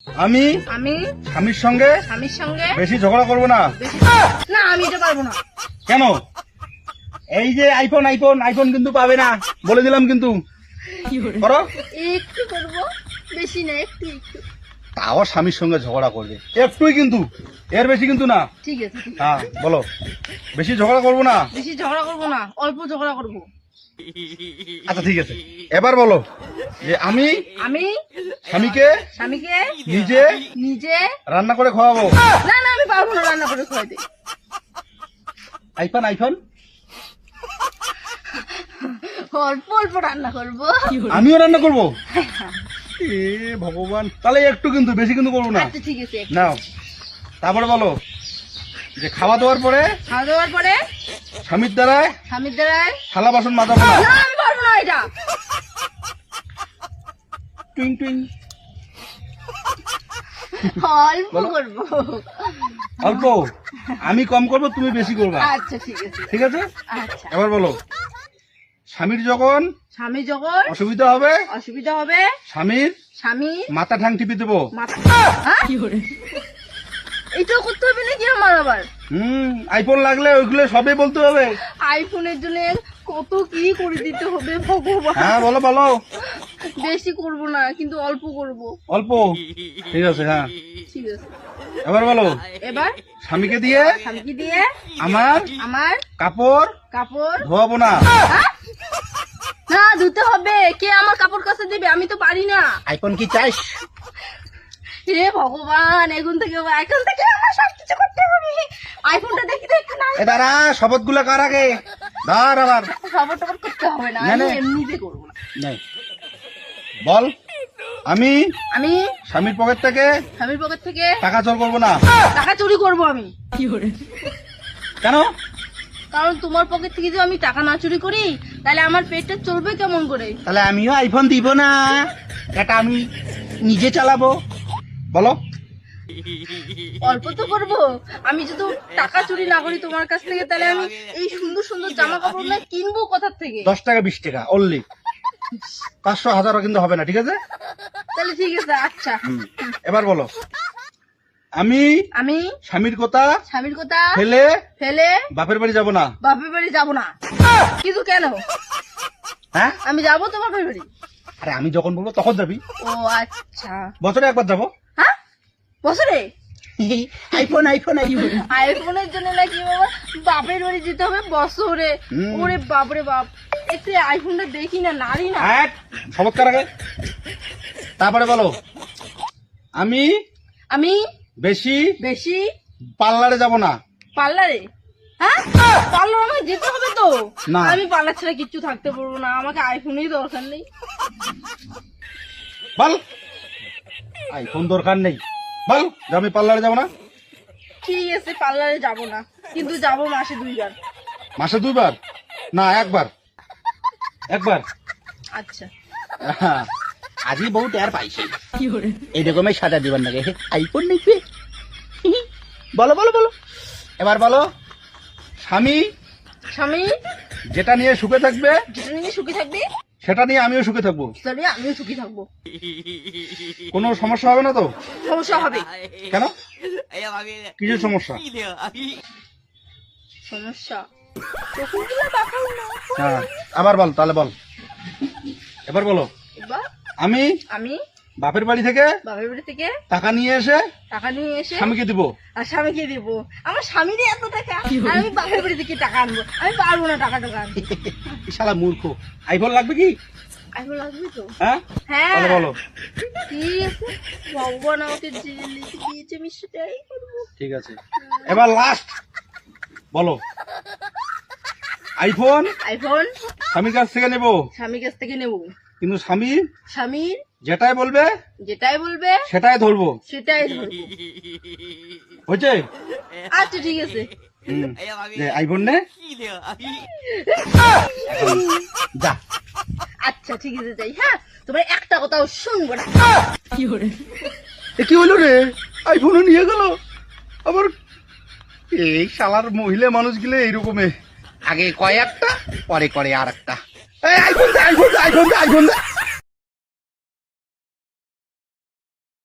আমি আমি স্বামীর সঙ্গে স্বামীর সঙ্গে বেশি ঝগড়া করবো না। না আমি এটা পারবো না। কেন? এই যে আইফোন আইফোন আইফোন কিন্তু পাবে না, বলে দিলাম কিন্তু। করো। একটু করবো, বেশি না, একটু একটু। তাও স্বামীর সঙ্গে ঝগড়া করবে একটুই কিন্তু, এর বেশি কিন্তু না। ঠিক আছে ঠিক আছে। হ্যাঁ বলো, বেশি ঝগড়া করবো না। বেশি ঝগড়া করবো না, অল্প ঝগড়া করবো। আচ্ছা ঠিক আছে, এবার বলো যে আমি আমি স্বামীকে স্বামীকে নিজে নিজে রান্না করে খাওয়াবো। না না আমি পারবো না রান্না করে খাওয়াতে। আইফোন আইফোন অল্প অল্প রান্না করবো। আমিও রান্না করবো। এ ভগবান, তাহলে একটু কিন্তু, বেশি কিন্তু করবো না। আচ্ছা ঠিক আছে। নাও তারপরে বলো যে খাওয়া দাওয়ার পরে খাওয়া দাওয়ার পরে স্বামীর দ্বারায় স্বামীর দ্বারায় থালা বাসন মাজাবো না। না আমি পারবো না এটা। টুইং টুইং অল্প বলো। করবো। অল্প, আমি কম করবো, তুমি বেশি করবা। আচ্ছা ঠিক আছে। ঠিক আছে, আচ্ছা এবার বলো স্বামীর যখন স্বামী যখন অসুবিধা হবে অসুবিধা হবে স্বামীর স্বামী মাথা ঠাং টিপে দেবো। মাথা হ্যাঁ? এইটাও করতে হবে নাকি আমার আবার? আইফোন লাগলে ওইগুলো সবই বলতে হবে। আইফোনের জন্য কত কি করে দিতে হবে ভগবান। হ্যাঁ বলো বলো। বেশি করব না কিন্তু অল্প করব। অল্প, ঠিক আছে। হ্যাঁ ঠিক আছে। এবার বলো এবার স্বামীকে দিয়ে স্বামীকে দিয়ে আমার আমার কাপড় কাপড় ধোয়াবো না। হ্যাঁ? না ধুতে হবে, কে আমার কাপড় কাচতে দেবে? আমি তো পারি না। আইফোন কি চাস? হে ভগবান, এখন থেকে আমার সবকিছু করতে হবে। আইফোনটা দেখি তো একটু না। এ দাঁড়া, শপথ গুলা কার আগে ধর। আবার খবর টবর করতে হবে না, না, আমি না। এমনিতে করবো না। নেই, বল আমি আমি স্বামীর পকেট থেকে স্বামীর পকেট থেকে টাকা চোর করবো না। টাকা চুরি করবো আমি। কেন? কারণ তোমার পকেট থেকে যদি আমি টাকা না চুরি করি তাহলে আমার পেটটা চলবে কেমন করে? তাহলে আমিও আইফোন দিব না, এটা আমি নিজে চালাবো। বলো অল্প তো করবো। আমি যদি টাকা চুরি না করি তোমার কাছ থেকে তাহলে আমি এই সুন্দর সুন্দর জামা কাপড় না কিনবো কোথার থেকে? 10 টাকা 20 টাকা অনলি, 500 1000 কিন্তু হবে না। ঠিক আছে, তাহলে ঠিক আছে। আচ্ছা এবার বলো আমি আমি স্বামীর কথা স্বামীর কথা ফেলে ফেলে বাপের বাড়ি যাব না। বাপের বাড়ি যাবো না। কিন্তু কেন? হ্যাঁ, আমি যাবো তো বাপের বাড়ি। আরে আমি যখন বলবো তখন যাবি। ও আচ্ছা। বছরে একবার যাবো। হ্যাঁ বছরে? আইফোন আইফোন আইফোন আইফোনের জন্য নাকি বাবা বাপের বাড়ি যেতে হবে বছরে? ওরে বাপরে বাপ, একটু আইফোনটা দেখি না, নারী না। এক চমৎকার আগে। তারপরে বলো আমি আমি বেশি বেশি পার্লারে যাব না। পার্লারে? হ্যাঁ পার্লার আমাকে যেতে হবে তো। না। আমি পার্লার ছাড়া কিচ্ছু থাকতে পারবো না, আমাকে আইফোনেরই দরকার নেই। বল আইফোন দরকার নেই, বল যে আমি পার্লারে যাব না। ঠিক আছে পার্লারে যাব না, কিন্তু যাব মাসে 2 বার। মাসে 2 বার না, একবার। একবার আচ্ছা আজি বহু টের পাইছে এইরকমই সাজা দিবার নাকি আইফোন নিবে। বলো বলো বলো, এবার বলো স্বামী স্বামী যেটা নিয়ে সুখে থাকবে যেটা নিয়ে সুখী থাকবে সেটা নিয়ে আমিও সুখে থাকবো। সেটা নিয়ে আমিও সুখী থাকবো। কোনো সমস্যা হবে না তো? সমস্যা হবে। কেন, কিছু সমস্যা? সমস্যা চোখগুলো দেখাও না। হ্যাঁ আবার বল, তাহলে বল, এবার বলো এবার আমি আমি বাপের বাড়ি থেকে বাপের বাড়ি থেকে টাকা নিয়ে এসে টাকা নিয়ে এসে স্বামীকে দিব। আর স্বামীকে দিব। আমার স্বামীরই এত টাকা আর আমি বাপের বাড়ি থেকে টাকা আনবো? আমি পারবো না টাকা আনতে। শালা মূর্খ, আইফোন লাগবে কি? আইফোন লাগবে তো? হ্যাঁ হ্যাঁ তাহলে বলো। ঠিক আছে, ভগবান আমাকে যে লিখে দিয়েছে আমি সেটাই করবো। ঠিক আছে, এবার লাস্ট বলো আইফোন আইফোন স্বামীর কাছ থেকে নেব, স্বামীর কাছ থেকে নেবো, কিন্তু স্বামী স্বামীর যেটাই বলবে যেটাই বলবে সেটাই ধরবো। সেটাই ধরবো। হয়েছে? আচ্ছা ঠিক আছে। যে আইফোন নে এখন যা। আচ্ছা ঠিক আছে যাই। হ্যাঁ তোমার একটা কথাও শুনবো না। এ কি হলো রে, আইফোনও নিয়ে গেল আবার। এই শালার মহিলা মানুষ গেলে এইরকমে, আগে কয় একটা পরে করে আর একটা। IPhone iPhone iPhone iPhone